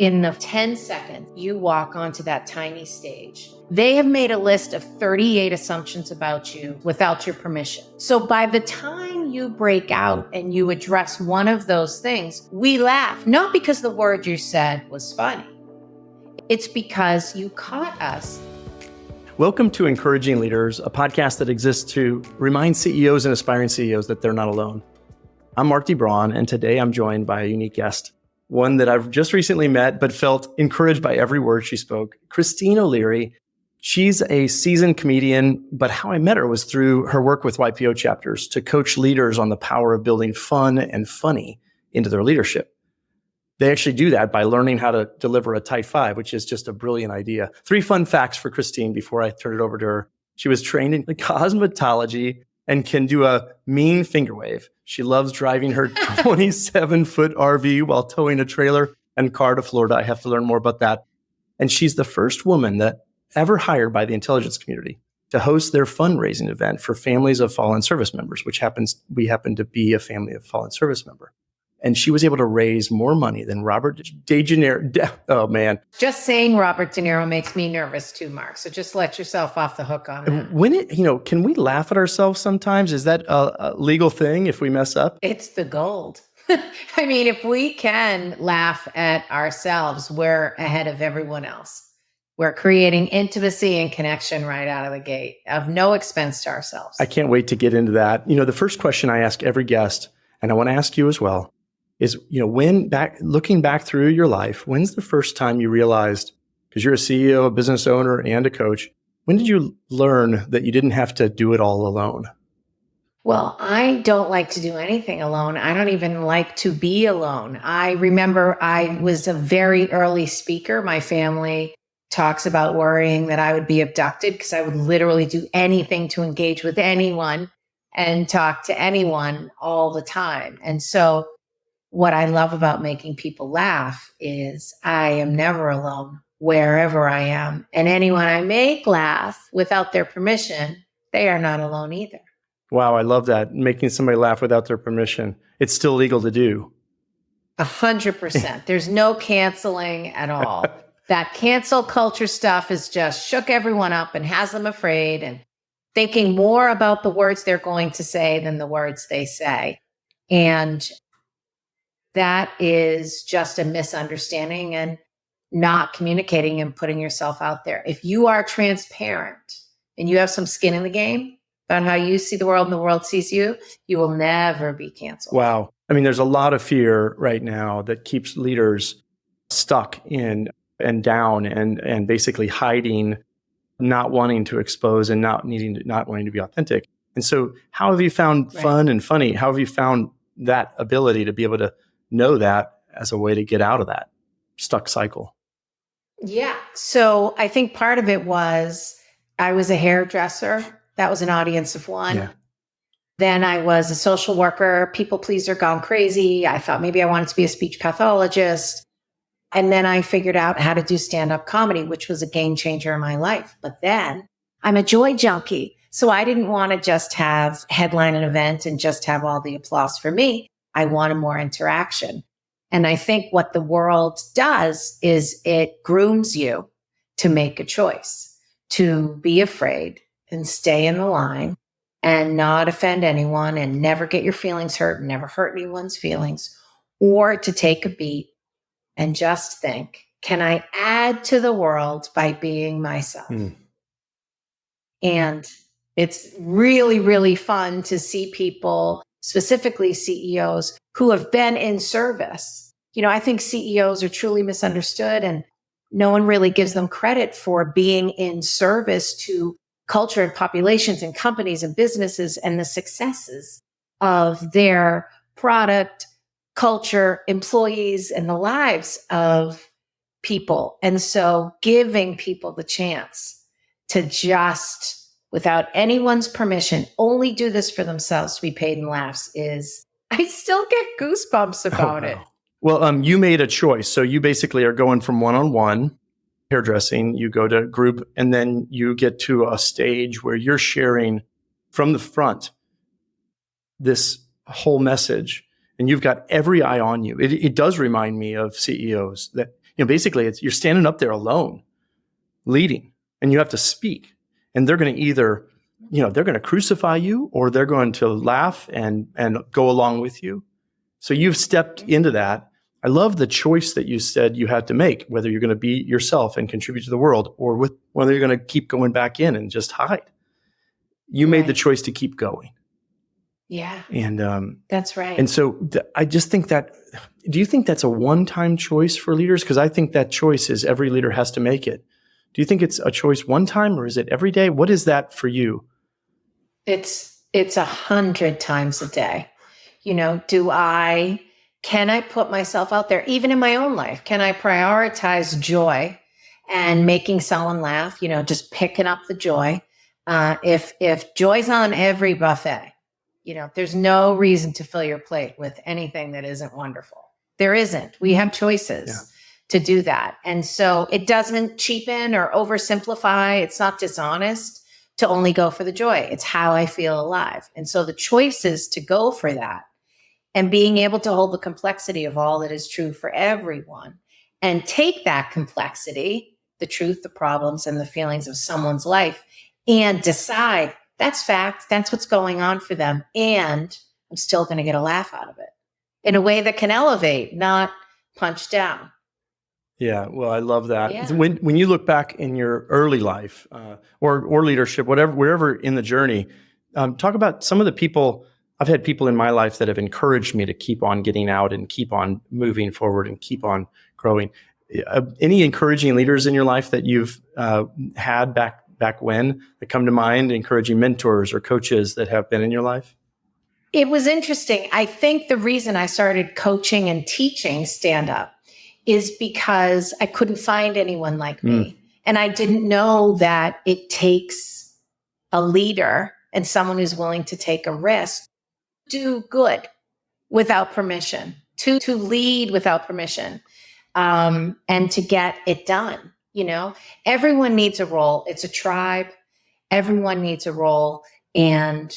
In the 10 seconds you walk onto that tiny stage, they have made a list of 38 assumptions about you without your permission. So by the time you break out and you address one of those things, we laugh, not because the word you said was funny. It's because you caught us. Welcome to Encouraging Leaders, a podcast that exists to remind CEOs and aspiring CEOs that they're not alone. I'm Mark DeBraun, and today I'm joined by a unique guest, one that I've just recently met but felt encouraged by every word she spoke. Christine O'Leary. She's a seasoned comedian, but how I met her was through her work with YPO chapters to coach leaders on the power of building fun and funny into their leadership. They actually do that by learning how to deliver a tight five, which is just a brilliant idea. 3 fun facts for Christine before I turn it over to her. She was trained in cosmetology and can do a mean finger wave. She loves driving her 27-foot RV while towing a trailer and car to Florida. I have to learn more about that. And she's the first woman that ever hired by the intelligence community to host their fundraising event for families of fallen service members, we happen to be a family of fallen service member. And she was able to raise more money than Robert De Niro. Oh, man. Just saying Robert De Niro makes me nervous too, Mark. So just let yourself off the hook on that. Can we laugh at ourselves sometimes? Is that a legal thing if we mess up? It's the gold. I mean, if we can laugh at ourselves, we're ahead of everyone else. We're creating intimacy and connection right out of the gate of no expense to ourselves. I can't wait to get into that. The first question I ask every guest, and I want to ask you as well, is, looking back through your life, when's the first time you realized, because you're a CEO, a business owner, and a coach, when did you learn that you didn't have to do it all alone? Well, I don't like to do anything alone. I don't even like to be alone. I remember I was a very early speaker. My family talks about worrying that I would be abducted because I would literally do anything to engage with anyone and talk to anyone all the time. And so what I love about making people laugh is I am never alone wherever I am. And anyone I make laugh without their permission, they are not alone either. Wow, I love that. Making somebody laugh without their permission. It's still legal to do. 100%. There's no canceling at all. That cancel culture stuff is just shook everyone up and has them afraid and thinking more about the words they're going to say than the words they say. And that is just a misunderstanding and not communicating and putting yourself out there. If you are transparent and you have some skin in the game about how you see the world and the world sees you, you will never be canceled. Wow. I mean, there's a lot of fear right now that keeps leaders stuck in and down and basically hiding, not wanting to expose and not wanting to be authentic. And so how have you found fun and funny? How have you found that ability to be able to know that as a way to get out of that stuck cycle? Yeah. So I think part of it was I was a hairdresser. That was an audience of one. Yeah. Then I was a social worker, people pleaser, gone crazy. I thought maybe I wanted to be a speech pathologist. And then I figured out how to do stand-up comedy, which was a game changer in my life. But then I'm a joy junkie. So I didn't want to just have headline an event and just have all the applause for me. I wanted more interaction. And I think what the world does is it grooms you to make a choice, to be afraid and stay in the line and not offend anyone and never get your feelings hurt, never hurt anyone's feelings, or to take a beat and just think, can I add to the world by being myself? And it's really, really fun to see people, specifically CEOs, who have been in service. I think CEOs are truly misunderstood and no one really gives them credit for being in service to culture and populations and companies and businesses and the successes of their product, culture, employees, and the lives of people. And so giving people the chance to just, without anyone's permission, only do this for themselves to be paid in laughs is, I still get goosebumps about it. Well, you made a choice. So you basically are going from one-on-one hairdressing, you go to group, and then you get to a stage where you're sharing from the front this whole message, and you've got every eye on you. It does remind me of CEOs that basically you're standing up there alone, leading, and you have to speak. And they're going to either, they're going to crucify you, or they're going to laugh and go along with you. So you've stepped into that. I love the choice that you said you had to make, whether you're going to be yourself and contribute to the world, or whether you're going to keep going back in and just hide. You made the choice to keep going. Yeah. And that's right. And so I just think do you think that's a one-time choice for leaders? Because I think that choice is every leader has to make it. Do you think it's a choice one time, or is it every day? What is that for you? It's 100 times a day. Can I put myself out there, even in my own life? Can I prioritize joy and making someone laugh? Just picking up the joy. If joy's on every buffet, there's no reason to fill your plate with anything that isn't wonderful. There isn't. We have choices to do that. And so it doesn't cheapen or oversimplify. It's not dishonest to only go for the joy. It's how I feel alive. And so the choice is to go for that, and being able to hold the complexity of all that is true for everyone, and take that complexity, the truth, the problems, and the feelings of someone's life, and decide that's fact, that's what's going on for them, and I'm still going to get a laugh out of it in a way that can elevate, not punch down. Yeah, well, I love that. Yeah. When you look back in your early life or leadership, wherever in the journey, talk about some of the people. I've had people in my life that have encouraged me to keep on getting out and keep on moving forward and keep on growing. Any encouraging leaders in your life that you've had back when that come to mind, encouraging mentors or coaches that have been in your life? It was interesting. I think the reason I started coaching and teaching stand-up is because I couldn't find anyone like me. And I didn't know that it takes a leader and someone who's willing to take a risk, do good without permission, to lead without permission, and to get it done. Everyone needs a role. It's a tribe. Everyone needs a role. And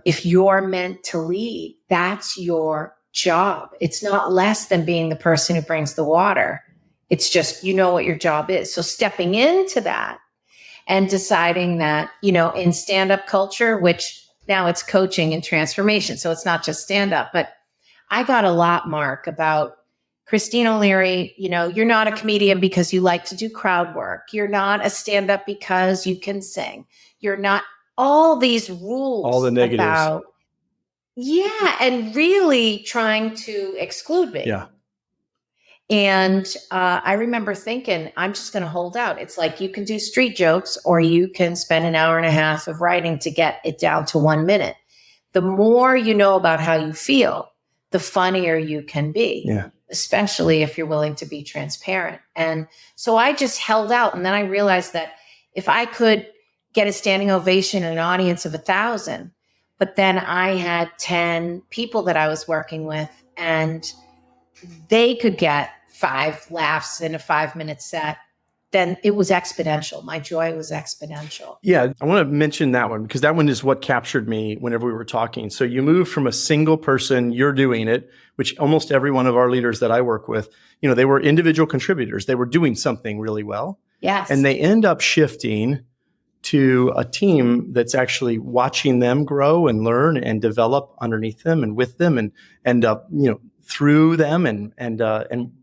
if you're meant to lead, that's your job. It's not less than being the person who brings the water. It's just, what your job is. So stepping into that and deciding that, in stand-up culture, which now it's coaching and transformation. So it's not just stand-up, but I got a lot, Mark, about Christine O'Leary. You're not a comedian because you like to do crowd work. You're not a stand-up because you can sing. You're not all these rules. All the negatives. And really trying to exclude me. Yeah. And I remember thinking, I'm just going to hold out. It's like you can do street jokes, or you can spend an hour and a half of writing to get it down to 1 minute. The more you know about how you feel, the funnier you can be, especially if you're willing to be transparent. And so I just held out. And then I realized that if I could get a standing ovation in an audience of 1,000, but then I had 10 people that I was working with, and they could get 5 laughs in a 5-minute set, then it was exponential. My joy was exponential. Yeah, I want to mention that one because that one is what captured me whenever we were talking. So you move from a single person, you're doing it, which almost every one of our leaders that I work with, they were individual contributors. They were doing something really well. Yes. And they end up shifting to a team that's actually watching them grow and learn and develop underneath them and with them and through them and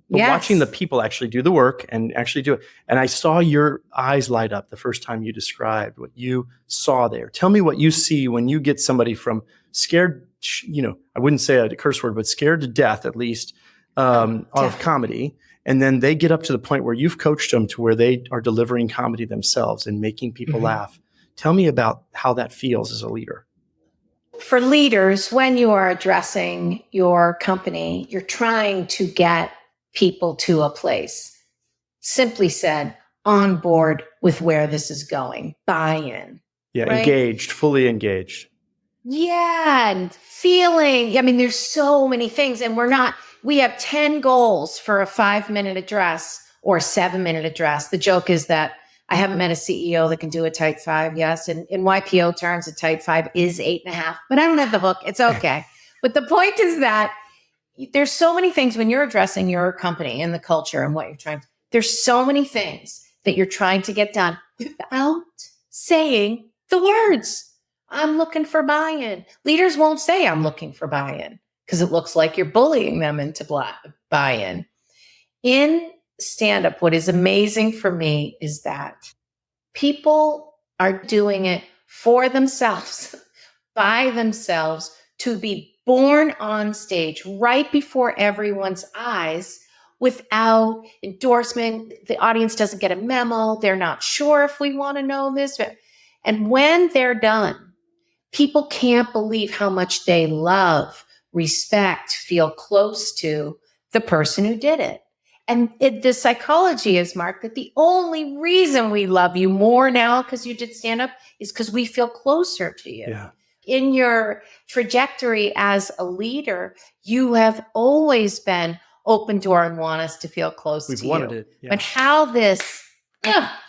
watching the people actually do the work and actually do it. And I saw your eyes light up the first time you described what you saw there. Tell me what you see when you get somebody from scared, I wouldn't say a curse word, but scared to death at least of comedy. And then they get up to the point where you've coached them to where they are delivering comedy themselves and making people laugh. Tell me about how that feels as a leader. For leaders, when you are addressing your company, you're trying to get people to a place. Simply said, on board with where this is going, buy-in. Yeah, right? Engaged, fully engaged. Yeah, and feeling, there's so many things, and we have 10 goals for a 5-minute address or 7-minute address. The joke is that I haven't met a CEO that can do a tight 5. Yes. And in YPO terms, a tight 5 is 8.5, but I don't have the hook. It's okay. But the point is that there's so many things when you're addressing your company and the culture and what you're trying. There's so many things that you're trying to get done without saying the words. I'm looking for buy-in. Leaders won't say I'm looking for buy-in because it looks like you're bullying them into buy-in. In stand-up, what is amazing for me is that people are doing it for themselves, by themselves, to be born on stage right before everyone's eyes without endorsement. The audience doesn't get a memo. They're not sure if we want to know this. And when they're done, people can't believe how much they love, respect, feel close to the person who did it. And the psychology is, Mark, that the only reason we love you more now because you did stand up is because we feel closer to you. Yeah. In your trajectory as a leader, you have always been open door and want us to feel close to you. We've wanted it. Yeah. But how this,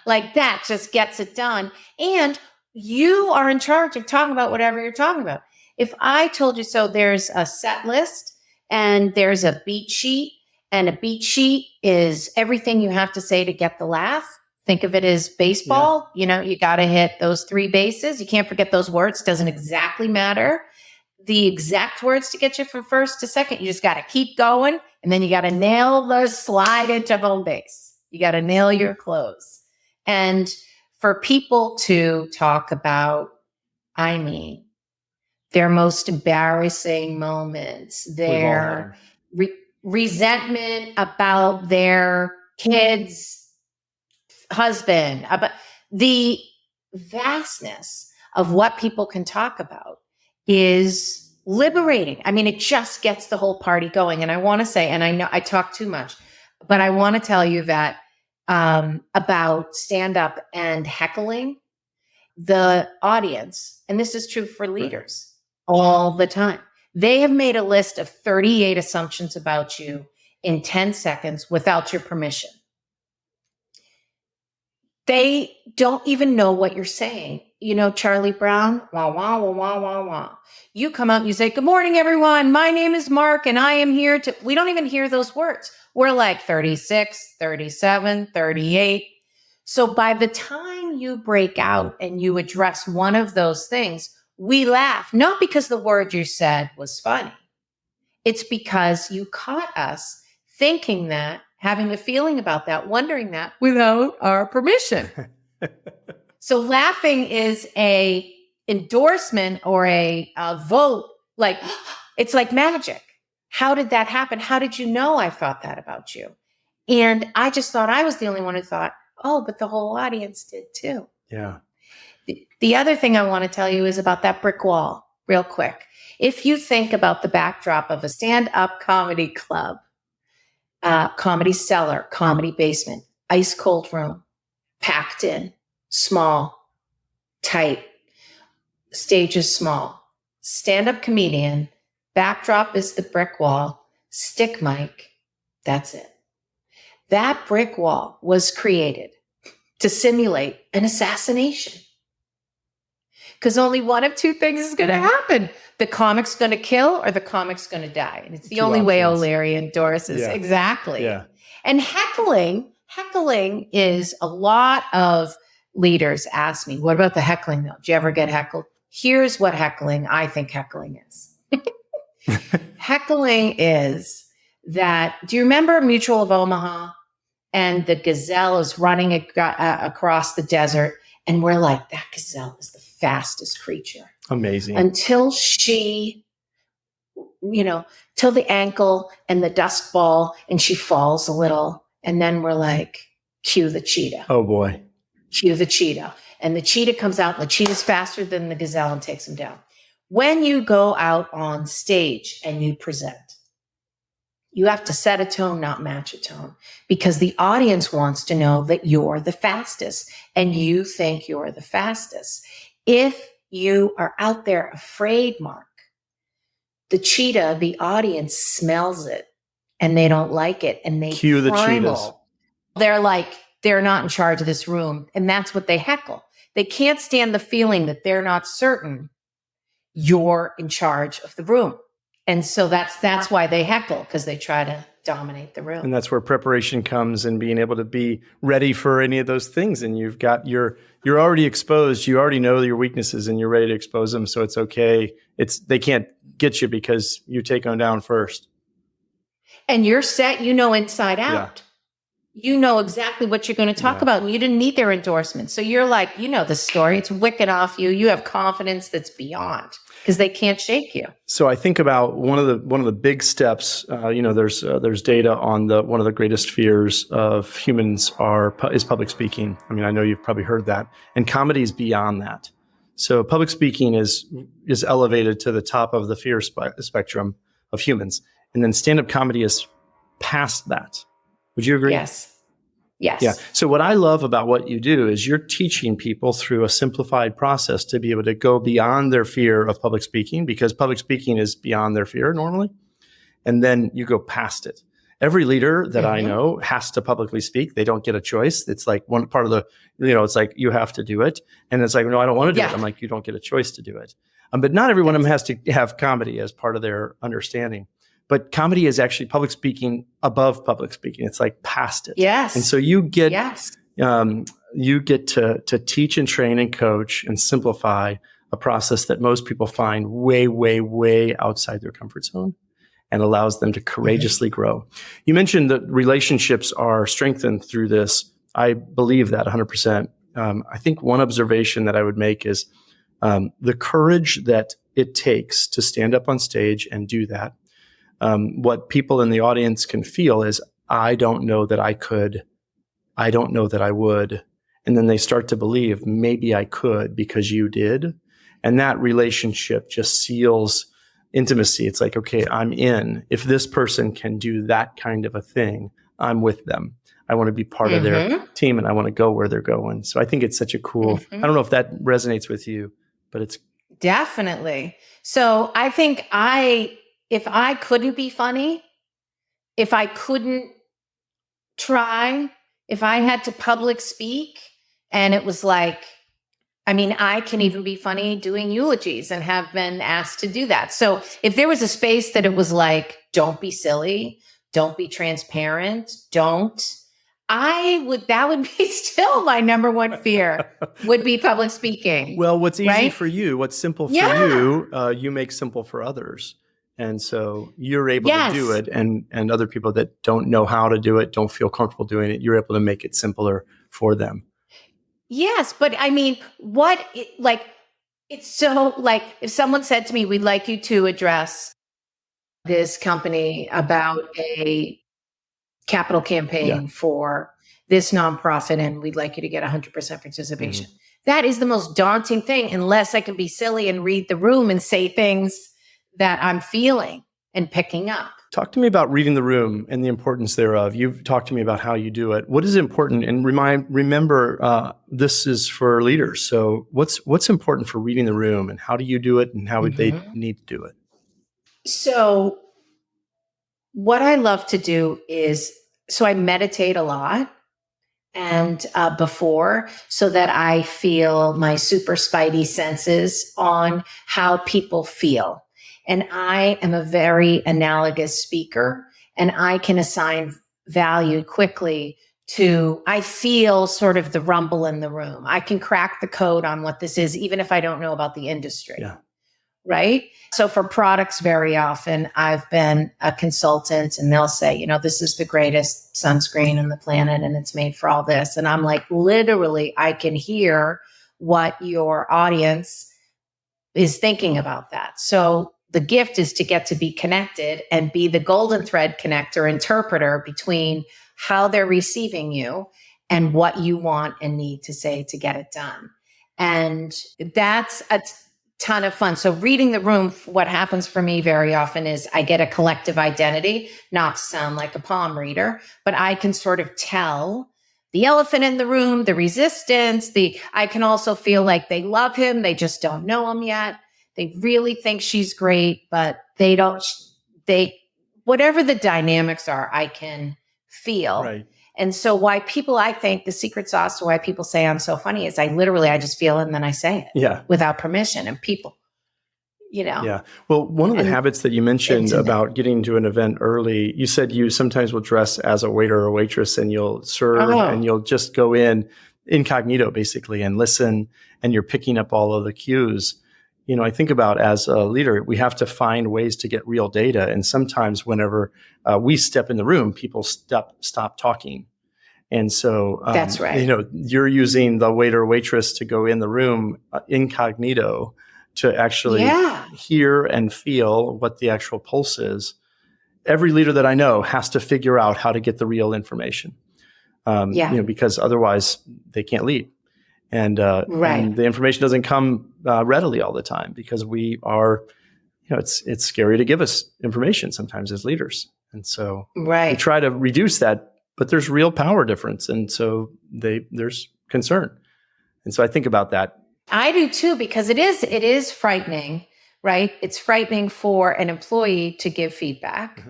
like that, just gets it done. And you are in charge of talking about whatever you're talking about. If I told you so, there's a set list and there's a beat sheet. And a beat sheet is everything you have to say to get the laugh. Think of it as baseball. Yeah. You got to hit those 3 bases. You can't forget those words. Doesn't exactly matter the exact words to get you from first to second. You just got to keep going. And then you got to nail the slide into home base. You got to nail your close. And for people to talk about, their most embarrassing moments, their resentment about their kid's husband, about the vastness of what people can talk about is liberating. It just gets the whole party going. And I want to say, and I know I talk too much, but I want to tell you that about stand-up and heckling, the audience, and this is true for leaders all the time, they have made a list of 38 assumptions about you in 10 seconds without your permission. They don't even know what you're saying. Charlie Brown, wah, wah, wah, wah, wah, wah. You come out and you say, good morning, everyone. My name is Mark and I am here to, we don't even hear those words. We're like 36, 37, 38. So by the time you break out and you address one of those things, we laugh, not because the word you said was funny. It's because you caught us thinking that, having a feeling about that, wondering that without our permission. So laughing is a endorsement or a vote. Like, it's like magic. How did that happen? How did you know I thought that about you? And I just thought I was the only one who thought, oh, but the whole audience did too. Yeah. The other thing I want to tell you is about that brick wall, real quick. If you think about the backdrop of a stand-up comedy club, comedy cellar, comedy basement, ice cold room, packed in, small, tight, stage is small, stand-up comedian, backdrop is the brick wall, stick mic, that's it. That brick wall was created to simulate an assassination. Because only one of 2 things is going to happen. The comic's going to kill or the comic's going to die. And it's the only way O'Leary endorses. Yeah. Exactly. Yeah. And heckling is a lot of leaders ask me, what about the heckling though? Do you ever get heckled? Here's what I think heckling is. Heckling is that, do you remember Mutual of Omaha? And the gazelle is running across the desert. And we're like, that gazelle is the fastest creature. Amazing. Until she, till the ankle and the dust ball and she falls a little. And then we're like, cue the cheetah. Oh boy. Cue the cheetah. And the cheetah comes out and the cheetah's faster than the gazelle and takes him down. When you go out on stage and you present, you have to set a tone, not match a tone, because the audience wants to know that you're the fastest and you think you're the fastest. If you are out there afraid, Mark, the cheetah, the audience smells it and they don't like it and they cue the cheetahs. They're like, they're not in charge of this room. And that's what they heckle. They can't stand the feeling that they're not certain you're in charge of the room. And so that's why they heckle, because they try to dominate the room. And that's where preparation comes, and being able to be ready for any of those things. And you're already exposed. You already know your weaknesses, and you're ready to expose them. So it's okay. They can't get you because you take them down first. And you're set, inside out. Yeah. You know exactly what you're going to talk about, and you didn't need their endorsement. So you're like, the story. It's wicked off you. You have confidence that's beyond, because they can't shake you. So I think about one of the big steps. There's data on one of the greatest fears of humans is public speaking. I mean, I know you've probably heard that, and comedy is beyond that. So public speaking is elevated to the top of the fear spectrum of humans, and then stand-up comedy is past that. Would you agree? Yes. Yes. Yeah. So what I love about what you do is you're teaching people through a simplified process to be able to go beyond their fear of public speaking, because public speaking is beyond their fear normally. And then you go past it. Every leader that I know has to publicly speak. They don't get a choice. It's like one part of it's like you have to do it. And it's like, no, I don't want to do it. I'm like, you don't get a choice to do it. But not every one of them has to have comedy as part of their understanding. But comedy is actually public speaking above public speaking. It's like past it. Yes. And so you get to teach and train and coach and simplify a process that most people find way, way, way outside their comfort zone, and allows them to courageously grow. You mentioned that relationships are strengthened through this. I believe that 100%. I think one observation that I would make is the courage that it takes to stand up on stage and do that. What people in the audience can feel is, I don't know that I could. I don't know that I would. And then they start to believe, maybe I could because you did. And that relationship just seals intimacy. It's like, okay, I'm in. If this person can do that kind of a thing, I'm with them. I want to be part of their team, and I want to go where they're going. So I think it's such a cool, I don't know if that resonates with you, but it's definitely. So I think if I couldn't be funny, if I couldn't try, if I had to public speak, and it was like, I can even be funny doing eulogies and have been asked to do that. So if there was a space that it was like, don't be silly, don't be transparent, that would be still my number one fear, would be public speaking. Well, what's easy for you, what's simple for you, you make simple for others. And so you're able to do it, and other people that don't know how to do it, don't feel comfortable doing it, you're able to make it simpler for them. Yes, but it's so like, if someone said to me, we'd like you to address this company about a capital campaign for this nonprofit, and we'd like you to get 100% participation. That is the most daunting thing, unless I can be silly and read the room and say things that I'm feeling and picking up. Talk to me about reading the room and the importance thereof. You've talked to me about how you do it. What is important? And remember, this is for leaders. So what's important for reading the room, and how do you do it, and how would they need to do it? So what I love to do is, I meditate a lot and before, so that I feel my super spidey senses on how people feel. And I am a very analogous speaker, and I can assign value quickly to, I feel sort of the rumble in the room. I can crack the code on what this is, even if I don't know about the industry. Yeah. Right? So for products, very often I've been a consultant, and they'll say, this is the greatest sunscreen on the planet, and it's made for all this. And I'm like, literally, I can hear what your audience is thinking about that. So the gift is to get to be connected and be the golden thread connector, interpreter between how they're receiving you and what you want and need to say to get it done. And that's a ton of fun. So reading the room, what happens for me very often is I get a collective identity, not to sound like a palm reader, but I can sort of tell the elephant in the room, the resistance, I can also feel like they love him. They just don't know him yet. They really think she's great, but whatever the dynamics are, I can feel. Right. And so I think the secret sauce to why people say I'm so funny is I just feel it and then I say it without permission. And people, Yeah. Well, one of the habits that you mentioned about getting to an event early, you said you sometimes will dress as a waiter or waitress and you'll serve and you'll just go in incognito basically and listen, and you're picking up all of the cues. I think about as a leader, we have to find ways to get real data. And sometimes whenever we step in the room, people stop talking. And so, that's right. You're using the waiter or waitress to go in the room incognito to actually hear and feel what the actual pulse is. Every leader that I know has to figure out how to get the real information, because otherwise they can't lead. And the information doesn't come readily all the time because we are, it's scary to give us information sometimes as leaders. And so we try to reduce that, but there's real power difference. And so there's concern. And so I think about that. I do too, because it is frightening, right? It's frightening for an employee to give feedback.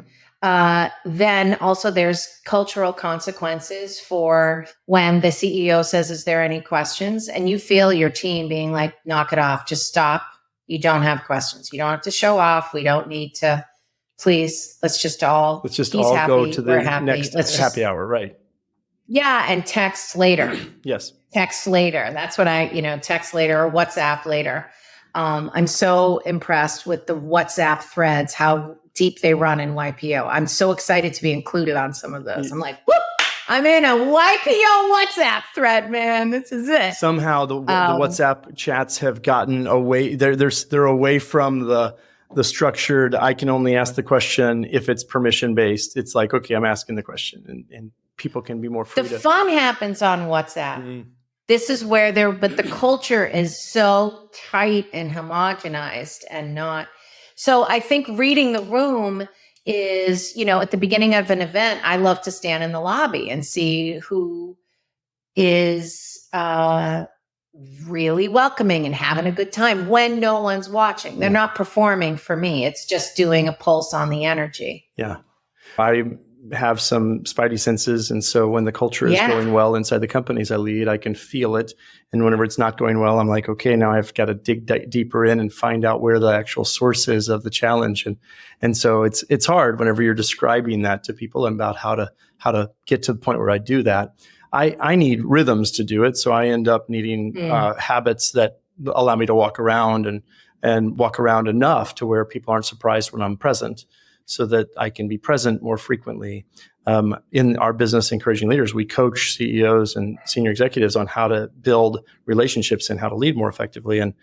Then also there's cultural consequences for when the CEO says, is there any questions? And you feel your team being like, knock it off, just stop. You don't have questions. You don't have to show off. We don't need to, please, let's just all go to the next happy hour. Right. Yeah. And text later. Yes. Text later. That's what text later or WhatsApp later. I'm so impressed with the WhatsApp threads, how deep they run in YPO. I'm so excited to be included on some of those. I'm like, whoop, I'm in a YPO WhatsApp thread, man. This is it. Somehow the WhatsApp chats have gotten away. They're away from the structured, I can only ask the question if it's permission based. It's like, okay, I'm asking the question and people can be more free. The fun happens on WhatsApp. Mm-hmm. This is where but the culture is so tight and homogenized and not. So I think reading the room is, at the beginning of an event, I love to stand in the lobby and see who is really welcoming and having a good time when no one's watching. They're not performing for me. It's just doing a pulse on the energy. Yeah. I have some spidey senses. And so when the culture is going well inside the companies I lead, I can feel it. And whenever it's not going well, I'm like, okay, now I've got to dig deeper in and find out where the actual source is of the challenge. And so it's hard whenever you're describing that to people about how to get to the point where I do that. I need rhythms to do it. So I end up needing habits that allow me to walk around and walk around enough to where people aren't surprised when I'm present, so that I can be present more frequently. In our business, Encouraging Leaders, we coach CEOs and senior executives on how to build relationships and how to lead more effectively. And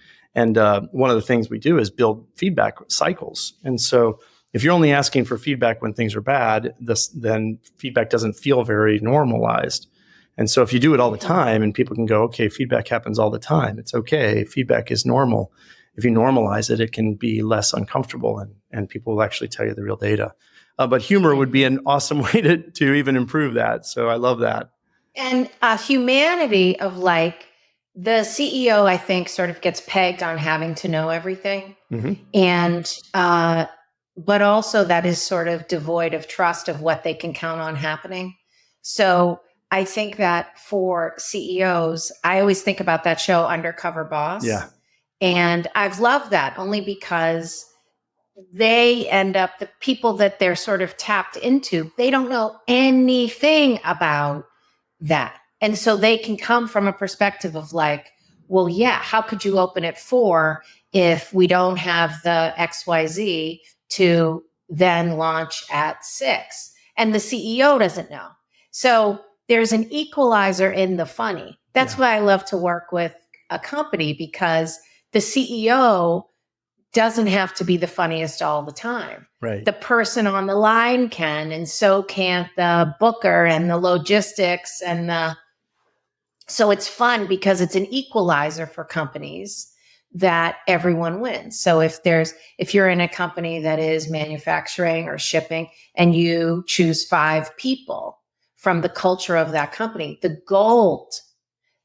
one of the things we do is build feedback cycles. And so if you're only asking for feedback when things are bad, then feedback doesn't feel very normalized. And so if you do it all the time and people can go, okay, feedback happens all the time. It's okay. Feedback is normal. If you normalize it, it can be less uncomfortable and people will actually tell you the real data. But humor would be an awesome way to even improve that. So I love that. And humanity of like the CEO, I think, sort of gets pegged on having to know everything. Mm-hmm. And, but also that is sort of devoid of trust of what they can count on happening. So I think that for CEOs, I always think about that show, Undercover Boss. Yeah. And I've loved that only because they end up, the people that they're sort of tapped into, they don't know anything about that. And so they can come from a perspective of like, well, yeah, how could you open at 4 if we don't have the XYZ to then launch at 6? And the CEO doesn't know. So there's an equalizer in the funny. That's why I love to work with a company, because the CEO doesn't have to be the funniest all the time. Right. The person on the line can, and so can't the booker and the logistics so it's fun because it's an equalizer for companies that everyone wins. So if you're in a company that is manufacturing or shipping and you choose 5 people from the culture of that company, the gold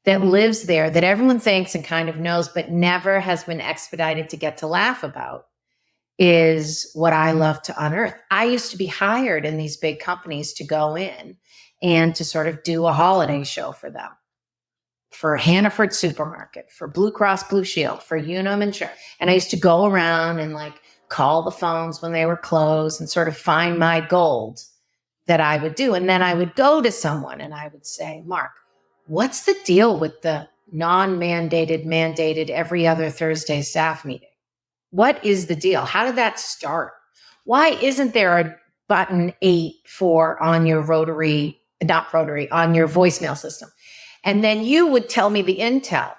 that lives there that everyone thinks and kind of knows, but never has been expedited to get to laugh about, is what I love to unearth. I used to be hired in these big companies to go in and to sort of do a holiday show for them. for Hannaford Supermarket, for Blue Cross Blue Shield, for Unum Insurance. And I used to go around and like call the phones when they were closed and sort of find my gold that I would do. And then I would go to someone and I would say, Mark, what's the deal with the mandated every other Thursday staff meeting? What is the deal? How did that start? Why isn't there a button 8 for on your on your voicemail system? And then you would tell me the intel.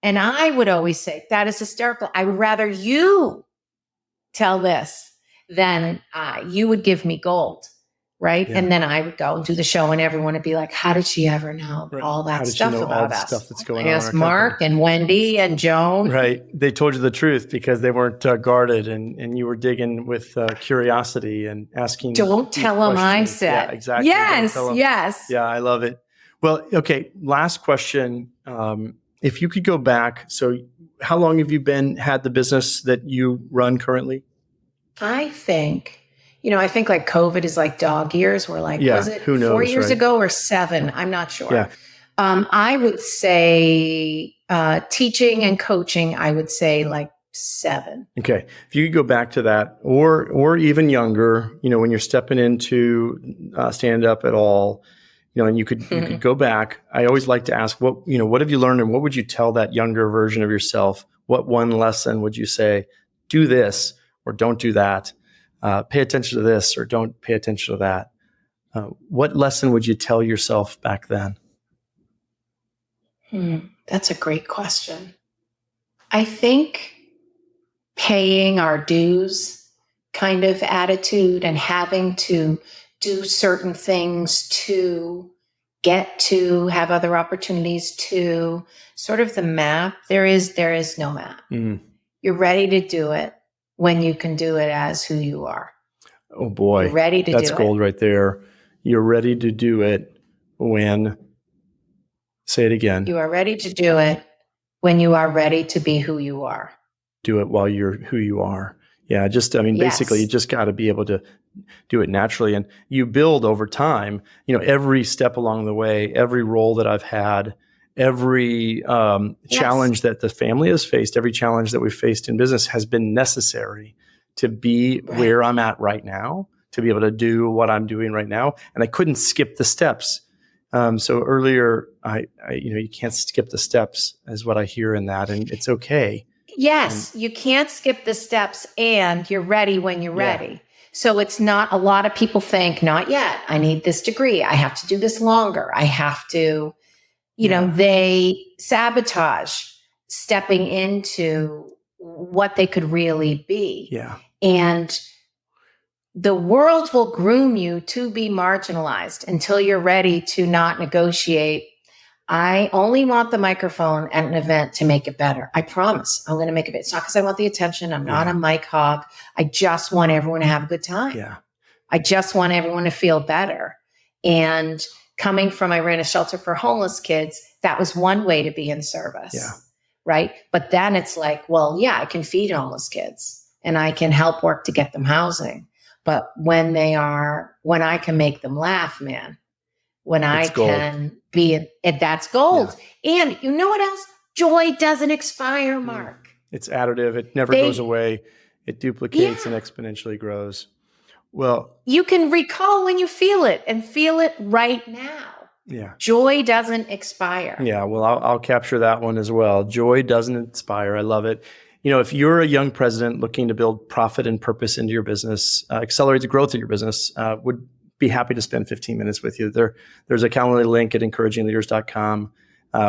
And I would always say, that is hysterical. I would rather you tell this than you would give me gold. Right. Yeah. And then I would go and do the show and everyone would be like, how did she ever know all that stuff about us? Stuff that's going on. Yes, Mark and Wendy and Joan. Right. They told you the truth because they weren't guarded and you were digging with curiosity and asking. Don't tell them I said. Yeah, exactly. Yes. Yeah, I love it. Well, okay. Last question. If you could go back. So how long have you had the business that you run currently? I think like COVID is like dog years. We're like, was it who knows, 4 years right? ago or 7? I'm not sure. Yeah. I would say teaching and coaching, I would say like 7. Okay. If you could go back to that or even younger, when you're stepping into stand up at all, and you could go back. I always like to ask what have you learned and what would you tell that younger version of yourself? What one lesson would you say, do this or don't do that? Pay attention to this or don't pay attention to that. What lesson would you tell yourself back then? That's a great question. I think paying our dues kind of attitude and having to do certain things to get to have other opportunities to sort of the map. There is no map. You're ready to do it when you can do it as who you are. Oh boy. You're ready to do it. That's gold right there. You're ready to do it when, say it again. You are ready to do it when you are ready to be who you are. Do it while you're who you are. Yeah. Basically you just got to be able to do it naturally. And you build over time, every step along the way, every role that I've had, every challenge that the family has faced, every challenge that we've faced in business has been necessary to be where I'm at right now, to be able to do what I'm doing right now. And I couldn't skip the steps. So earlier, you can't skip the steps is what I hear in that. And it's okay. Yes, you can't skip the steps and you're ready when you're ready. So it's not, a lot of people think, not yet. I need this degree. I have to do this longer. I have to, they sabotage stepping into what they could really be. Yeah. And the world will groom you to be marginalized until you're ready to not negotiate. I only want the microphone at an event to make it better. I promise I'm going to make it better. It's not because I want the attention. I'm not a mic hog. I just want everyone to have a good time. Yeah. I just want everyone to feel better. And coming from, I ran a shelter for homeless kids. That was one way to be in service. Yeah. Right. But then it's like, well, yeah, I can feed homeless kids and I can help work to get them housing. But when I can make them laugh, man, when I can be, that's gold. Yeah. And you know what else? Joy doesn't expire, Mark. It's additive. It never goes away. It duplicates and exponentially grows. Well, you can recall when you feel it and feel it right now. Yeah. Joy doesn't expire. Yeah. Well, I'll capture that one as well. Joy doesn't expire. I love it. If you're a young president looking to build profit and purpose into your business, accelerate the growth of your business, would be happy to spend 15 minutes with you. There's a Calendly link at encouragingleaders.com.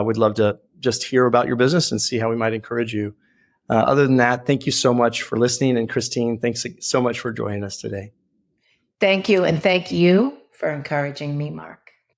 We'd love to just hear about your business and see how we might encourage you. Other than that, thank you so much for listening. And Christine, thanks so much for joining us today. Thank you. And thank you for encouraging me, Mark.